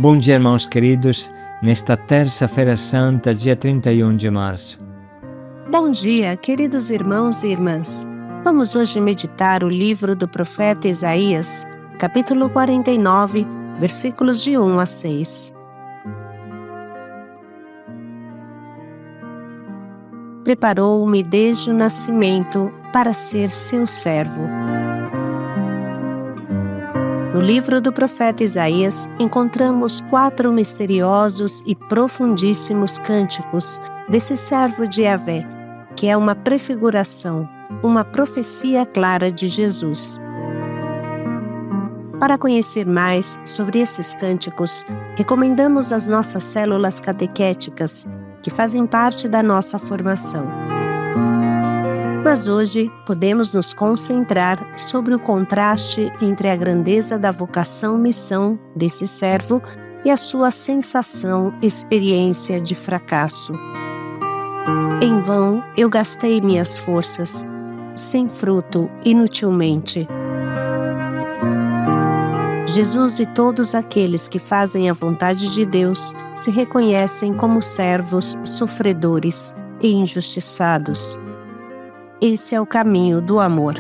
Bom dia, irmãos queridos, nesta terça-feira santa, dia 31 de março. Bom dia, queridos irmãos e irmãs. Vamos hoje meditar o livro do profeta Isaías, capítulo 49, versículos de 1 a 6. Preparou-me desde o nascimento para ser seu servo. No livro do profeta Isaías, encontramos 4 misteriosos e profundíssimos cânticos desse servo de Yahvé, que é uma prefiguração, uma profecia clara de Jesus. Para conhecer mais sobre esses cânticos, recomendamos as nossas células catequéticas, que fazem parte da nossa formação. Mas hoje podemos nos concentrar sobre o contraste entre a grandeza da vocação-missão desse servo e a sua experiência de fracasso. Em vão eu gastei minhas forças, sem fruto, inutilmente. Jesus e todos aqueles que fazem a vontade de Deus se reconhecem como servos sofredores e injustiçados. Esse é o caminho do amor.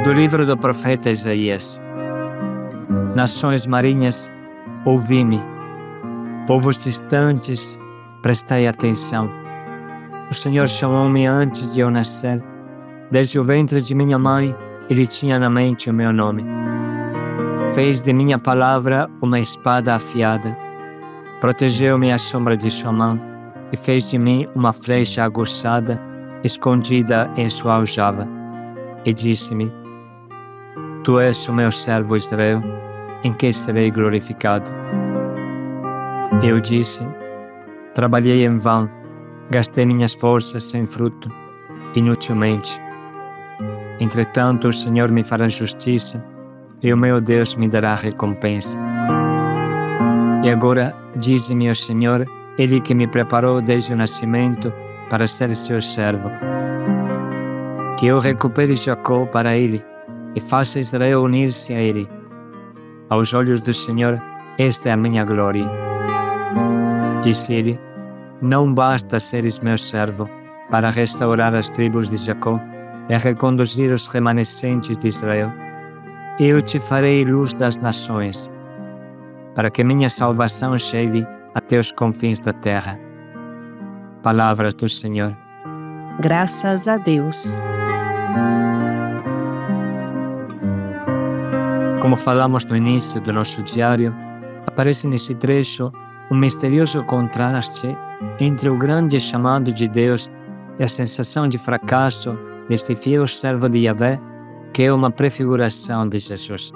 Do livro do profeta Isaías. Nações marinhas, ouvi-me. Povos distantes, prestai atenção. O Senhor chamou-me antes de eu nascer. Desde o ventre de minha mãe, Ele tinha na mente o meu nome. Fez de minha palavra uma espada afiada. Protegeu-me à sombra de sua mão e fez de mim uma flecha aguçada, escondida em sua aljava. E disse-me: Tu és o meu servo Israel, em que serei glorificado. Eu disse: Trabalhei em vão, gastei minhas forças sem fruto, inutilmente. Entretanto, o Senhor me fará justiça, e o meu Deus me dará recompensa. E agora, dize-me o Senhor, Ele que me preparou desde o nascimento para ser seu servo, que eu recupere Jacó para Ele e faça Israel unir-se a Ele. Aos olhos do Senhor, esta é a minha glória. Disse Ele: Não basta seres meu servo para restaurar as tribos de Jacó e reconduzir os remanescentes de Israel. Eu te farei luz das nações, para que minha salvação chegue até os confins da terra. Palavras do Senhor. Graças a Deus. Como falamos no início do nosso diário, aparece nesse trecho um misterioso contraste entre o grande chamado de Deus e a sensação de fracasso deste fiel servo de Yahvé, que é uma prefiguração de Jesus.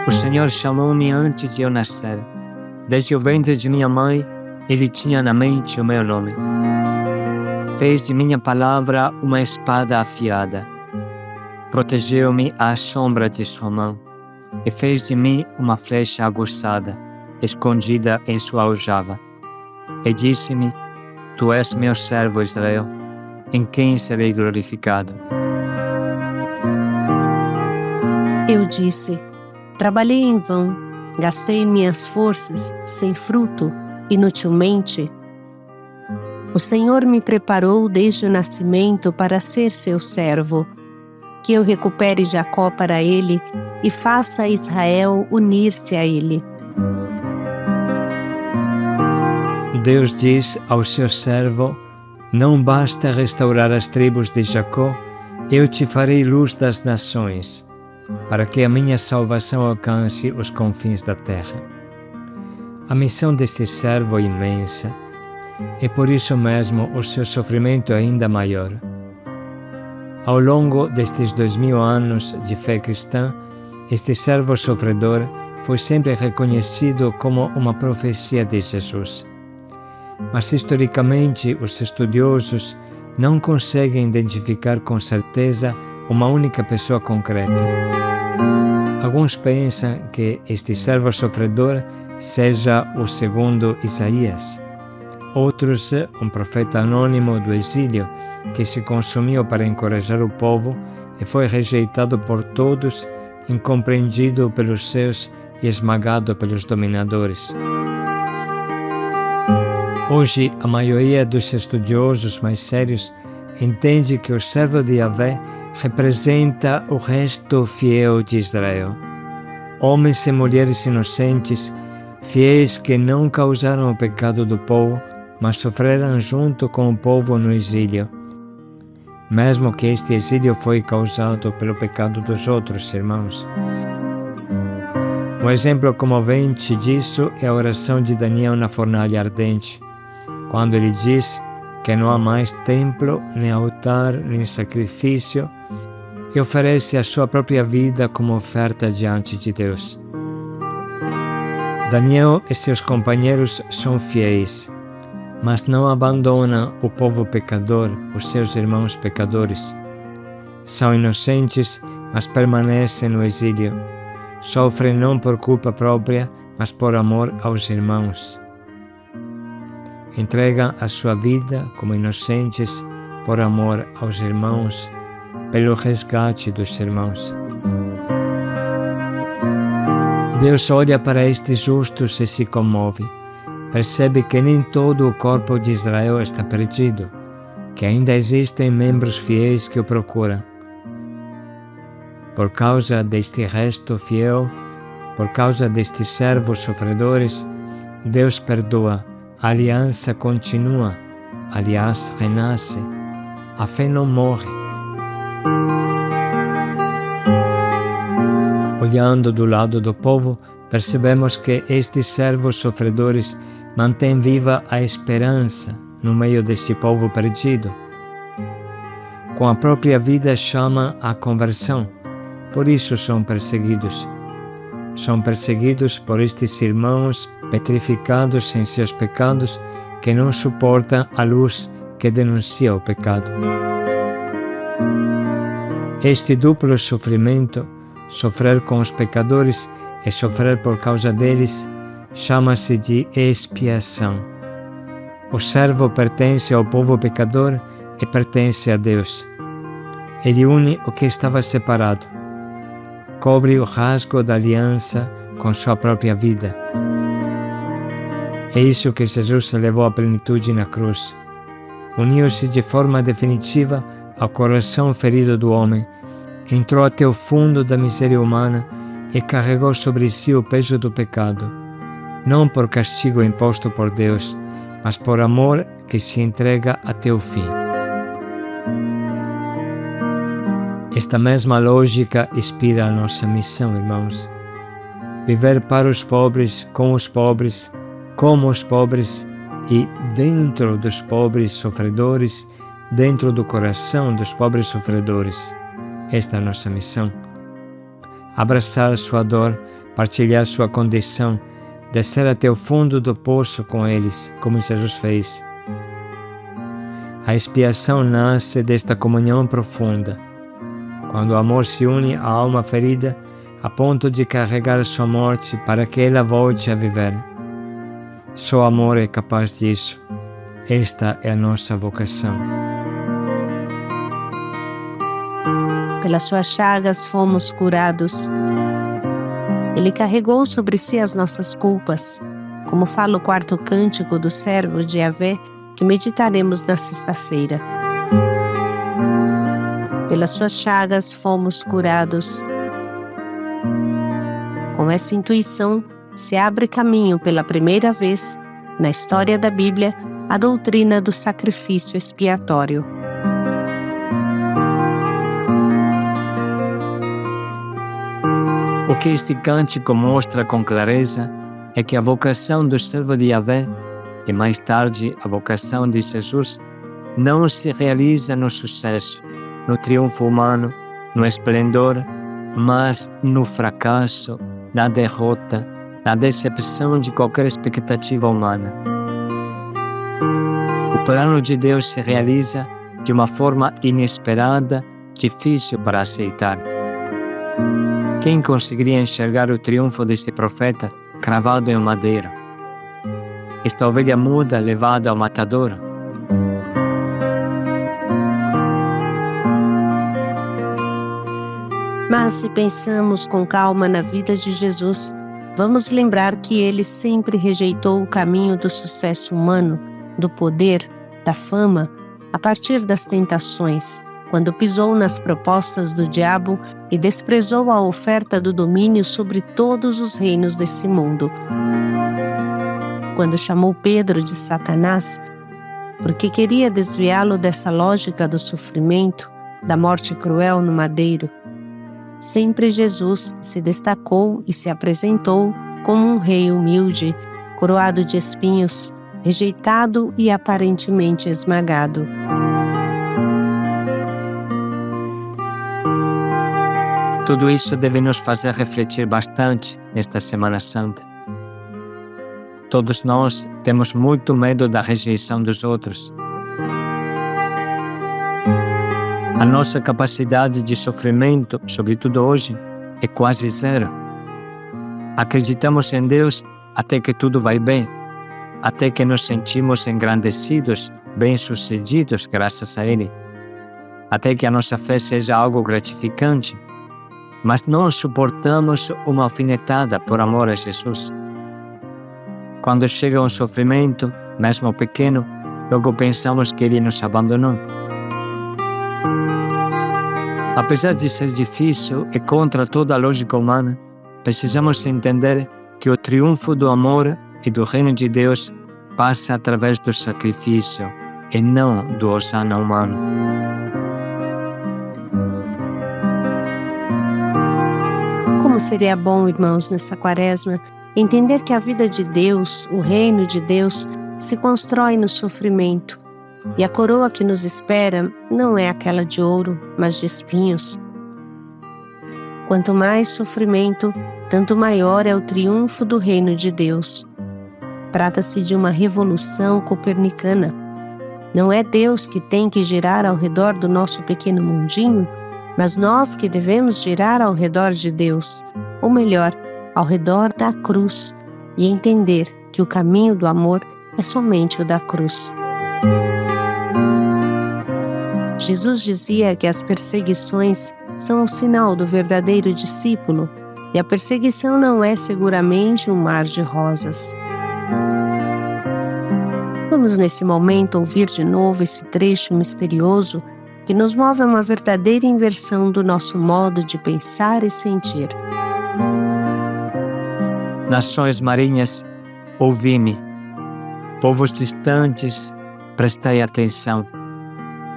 O Senhor chamou-me antes de eu nascer. Desde o ventre de minha mãe, Ele tinha na mente o meu nome. Fez de minha palavra uma espada afiada. Protegeu-me à sombra de sua mão e fez de mim uma flecha aguçada, escondida em sua aljava. E disse-me: Tu és meu servo Israel, em quem serei glorificado. Eu disse: Trabalhei em vão, gastei minhas forças sem fruto, inutilmente. O Senhor me preparou desde o nascimento para ser seu servo, que eu recupere Jacó para Ele e faça Israel unir-se a Ele. Deus diz ao seu servo: Não basta restaurar as tribos de Jacó, eu te farei luz das nações, para que a minha salvação alcance os confins da terra. A missão deste servo é imensa, e por isso mesmo o seu sofrimento é ainda maior. Ao longo destes 2000 anos de fé cristã, este servo sofredor foi sempre reconhecido como uma profecia de Jesus. Mas historicamente os estudiosos não conseguem identificar com certeza uma única pessoa concreta. Alguns pensam que este servo sofredor seja o segundo Isaías. Outros, um profeta anônimo do exílio que se consumiu para encorajar o povo e foi rejeitado por todos, incompreendido pelos seus e esmagado pelos dominadores. Hoje, a maioria dos estudiosos mais sérios entende que o servo de Yahvé representa o resto fiel de Israel. Homens e mulheres inocentes, fiéis que não causaram o pecado do povo, mas sofreram junto com o povo no exílio, mesmo que este exílio foi causado pelo pecado dos outros irmãos. Um exemplo comovente disso é a oração de Daniel na fornalha ardente, quando ele diz que não há mais templo, nem altar, nem sacrifício, e oferece a sua própria vida como oferta diante de Deus. Daniel e seus companheiros são fiéis, mas não abandonam o povo pecador, os seus irmãos pecadores. São inocentes, mas permanecem no exílio. Sofrem não por culpa própria, mas por amor aos irmãos. Entregam a sua vida como inocentes por amor aos irmãos, pelo resgate dos irmãos. Deus olha para estes justos e se comove. Percebe que nem todo o corpo de Israel está perdido, que ainda existem membros fiéis que o procuram. Por causa deste resto fiel, por causa destes servos sofredores, Deus perdoa, a aliança continua, aliás, renasce, a fé não morre. Olhando do lado do povo, percebemos que estes servos sofredores mantêm viva a esperança no meio deste povo perdido. Com a própria vida chamam à conversão, por isso são perseguidos. São perseguidos por estes irmãos petrificados em seus pecados que não suportam a luz que denuncia o pecado. Este duplo sofrimento, sofrer com os pecadores e sofrer por causa deles, chama-se de expiação. O servo pertence ao povo pecador e pertence a Deus. Ele une o que estava separado, cobre o rasgo da aliança com sua própria vida. É isso que Jesus levou à plenitude na cruz. Uniu-se de forma definitiva ao coração ferido do homem, entrou até o fundo da miséria humana e carregou sobre si o peso do pecado, não por castigo imposto por Deus, mas por amor que se entrega até o fim. Esta mesma lógica inspira a nossa missão, irmãos. Viver para os pobres, com os pobres, como os pobres e dentro dos pobres sofredores, dentro do coração dos pobres sofredores. Esta é a nossa missão. Abraçar sua dor, partilhar sua condição, descer até o fundo do poço com eles, como Jesus fez. A expiação nasce desta comunhão profunda, quando o amor se une à alma ferida a ponto de carregar sua morte para que ela volte a viver. Só o amor é capaz disso. Esta é a nossa vocação. Pelas suas chagas fomos curados. Ele carregou sobre si as nossas culpas, como fala o quarto cântico do servo de Yahvé, que meditaremos na sexta-feira. Pelas suas chagas fomos curados. Com essa intuição, se abre caminho pela primeira vez, na história da Bíblia, a doutrina do sacrifício expiatório. O que este cântico mostra com clareza é que a vocação do servo de Yahvé, e mais tarde a vocação de Jesus, não se realiza no sucesso, no triunfo humano, no esplendor, mas no fracasso, na derrota, na decepção de qualquer expectativa humana. O plano de Deus se realiza de uma forma inesperada, difícil para aceitar. Quem conseguiria enxergar o triunfo deste profeta cravado em madeira? Esta ovelha muda levada ao matador? Mas se pensamos com calma na vida de Jesus, vamos lembrar que ele sempre rejeitou o caminho do sucesso humano, do poder, da fama, a partir das tentações, quando pisou nas propostas do diabo e desprezou a oferta do domínio sobre todos os reinos desse mundo. Quando chamou Pedro de Satanás, porque queria desviá-lo dessa lógica do sofrimento, da morte cruel no madeiro, sempre Jesus se destacou e se apresentou como um rei humilde, coroado de espinhos, rejeitado e aparentemente esmagado. Tudo isso deve nos fazer refletir bastante nesta Semana Santa. Todos nós temos muito medo da rejeição dos outros. A nossa capacidade de sofrimento, sobretudo hoje, é quase zero. Acreditamos em Deus até que tudo vai bem, até que nos sentimos engrandecidos, bem-sucedidos graças a Ele, até que a nossa fé seja algo gratificante, mas não suportamos uma alfinetada por amor a Jesus. Quando chega um sofrimento, mesmo pequeno, logo pensamos que Ele nos abandonou. Apesar de ser difícil e contra toda a lógica humana, precisamos entender que o triunfo do amor e do reino de Deus passa através do sacrifício e não do hosana humano. Como seria bom, irmãos, nessa quaresma, entender que a vida de Deus, o reino de Deus, se constrói no sofrimento. E a coroa que nos espera não é aquela de ouro, mas de espinhos. Quanto mais sofrimento, tanto maior é o triunfo do reino de Deus. Trata-se de uma revolução copernicana. Não é Deus que tem que girar ao redor do nosso pequeno mundinho, mas nós que devemos girar ao redor de Deus, ou melhor, ao redor da cruz, e entender que o caminho do amor é somente o da cruz. Jesus dizia que as perseguições são um sinal do verdadeiro discípulo, e a perseguição não é seguramente um mar de rosas. Vamos nesse momento ouvir de novo esse trecho misterioso que nos move a uma verdadeira inversão do nosso modo de pensar e sentir. Nações marinhas, ouvi-me. Povos distantes, prestai atenção.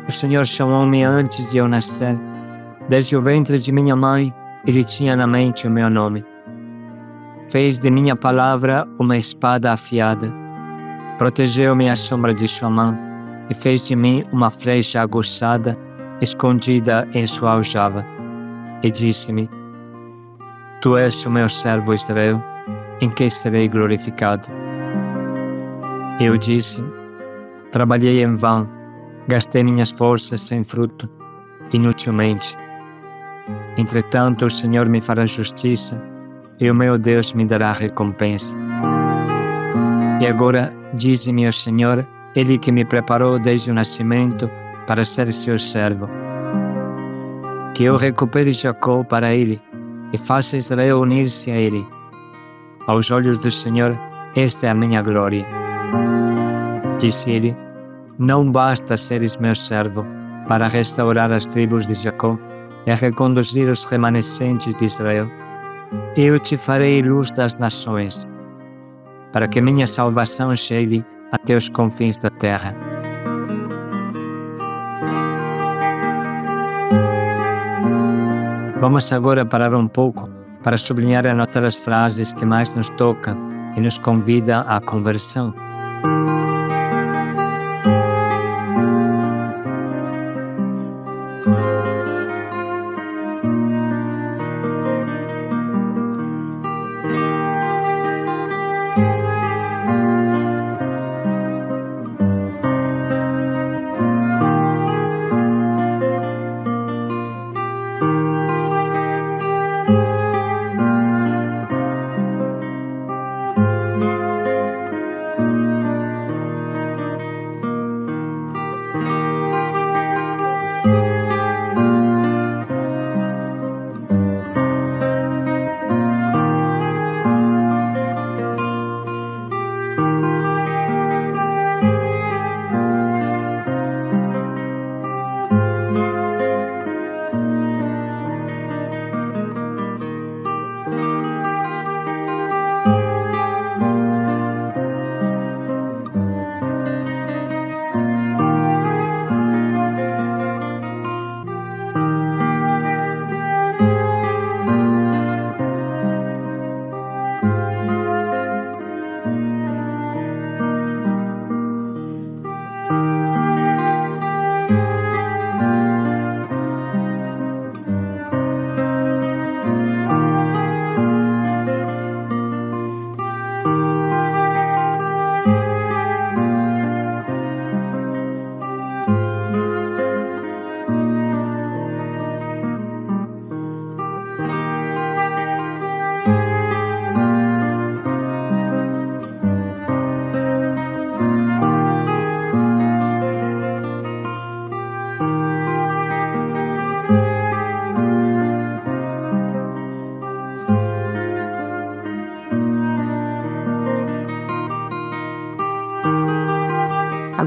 O Senhor chamou-me antes de eu nascer. Desde o ventre de minha mãe, Ele tinha na mente o meu nome. Fez de minha palavra uma espada afiada. Protegeu-me à sombra de sua mão e fez de mim uma flecha aguçada, escondida em sua aljava. E disse-me: Tu és o meu servo Israel, em que serei glorificado. Eu disse: Trabalhei em vão, gastei minhas forças sem fruto, inutilmente. Entretanto, o Senhor me fará justiça, e o meu Deus me dará recompensa. E agora, dize-me o Senhor, Ele que me preparou desde o nascimento para ser seu servo, que eu recupere Jacó para Ele e faça Israel unir-se a Ele. Aos olhos do Senhor, esta é a minha glória. Disse Ele: Não basta seres meu servo para restaurar as tribos de Jacó e reconduzir os remanescentes de Israel. Eu te farei luz das nações, para que minha salvação chegue até os confins da terra. Vamos agora parar um pouco para sublinhar e anotar as frases que mais nos tocam e nos convidam à conversão.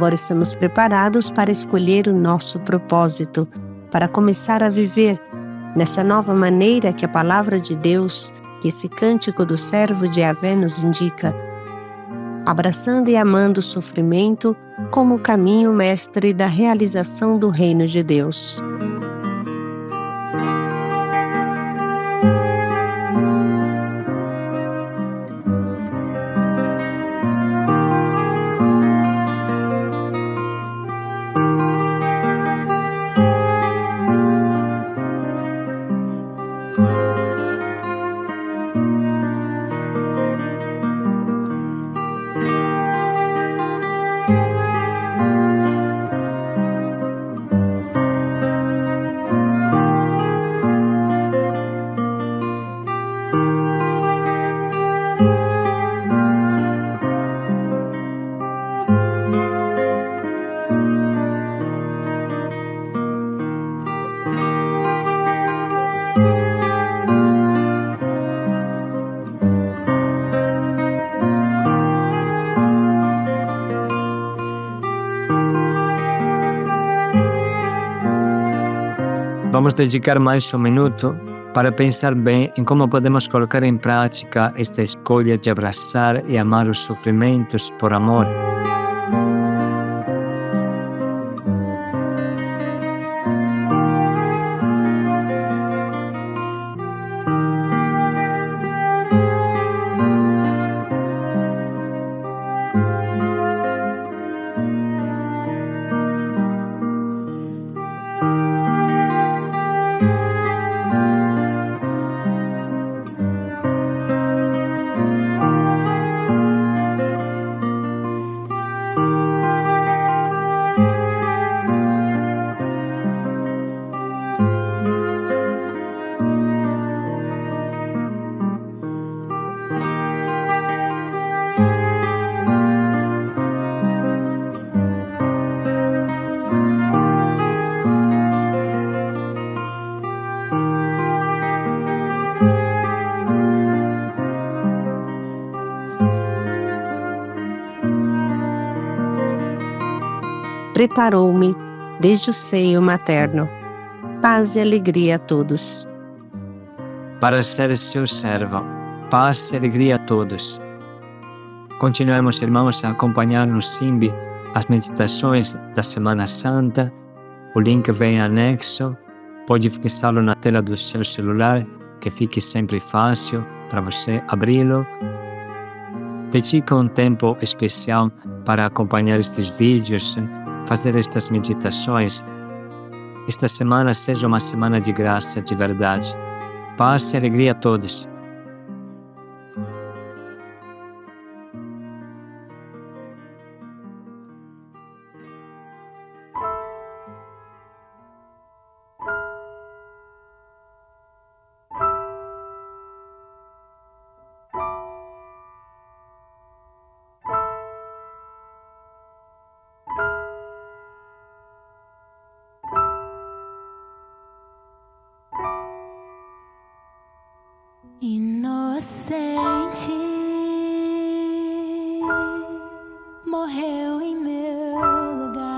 Agora estamos preparados para escolher o nosso propósito, para começar a viver nessa nova maneira que a palavra de Deus, que esse cântico do servo de Yahvé nos indica, abraçando e amando o sofrimento como o caminho mestre da realização do reino de Deus. Vamos dedicar mais um minuto para pensar bem em como podemos colocar em prática esta escolha de abraçar e amar os sofrimentos por amor. Preparou-me desde o seio materno. Paz e alegria a todos. Para ser seu servo, paz e alegria a todos. Continuemos, irmãos, a acompanhar no Simbi as meditações da Semana Santa. O link vem anexo. Pode fixá-lo na tela do seu celular, que fique sempre fácil para você abri-lo. Dedica um tempo especial para acompanhar estes vídeos, fazer estas meditações. Esta semana seja uma semana de graça, de verdade. Paz e alegria a todos. Inocente morreu em meu lugar,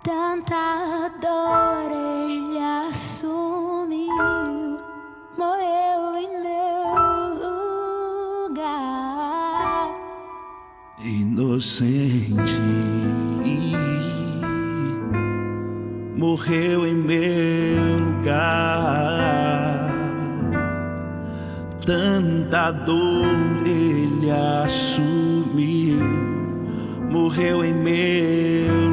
tanta dor ele assumiu, morreu em meu lugar. Inocente morreu em meu lugar, tanta dor ele assumiu, morreu em meu